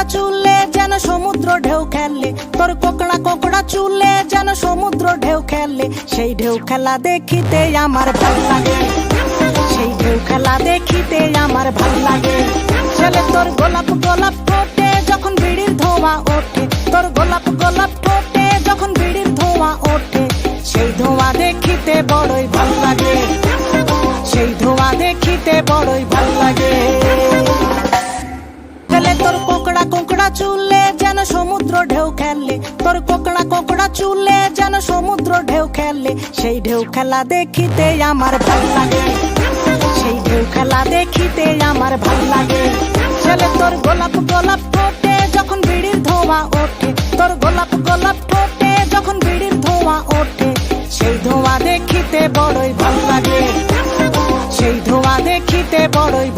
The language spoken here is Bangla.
কোকড়া চুলে যেন সমুদ্র ঢেউ খেলে, তোর কোকড়া কোকড়া চুলে যেন সমুদ্র ঢেউ খেলে। সেই ঢেউ খেলা দেখিতে আমার ভাল লাগে, সেই ঢেউ খেলা দেখিতে আমার ভাল লাগে। ছেলে তোর গোলাপ গোলাপ ফোটে যখন বিড়ির ধোঁয়া ওঠে, তোর গোলাপ গোলাপ ফোটে যখন বিড়ির ধোঁয়া ওঠে। সেই ধোঁয়া দেখিতে বড়ই ভাল লাগে, সেই ধোঁয়া দেখিতে বড়ই ভাল লাগে। ছেলে তোর কোকড়া কোকড়া চুলে যেন সমুদ্র ঢেউ খেলে, তোর কোকড়া কোকড়া চুলে যেন সমুদ্র ঢেউ খেলে। সেই ঢেউ খেলা দেখিতে আমার ভাল লাগে, সেই ঢেউ খেলা দেখিতে আমার ভাল লাগে। ছেলে তোর গোলাপ গোলাপ ফোটে যখন বিড়ির ধোঁয়া ওঠে, তোর গোলাপ গোলাপ ফোটে যখন বিড়ির ধোঁয়া ওঠে। সেই ধোঁয়া দেখিতে বড়ই ভাল লাগে, সেই ধোঁয়া দেখিতে বড়ই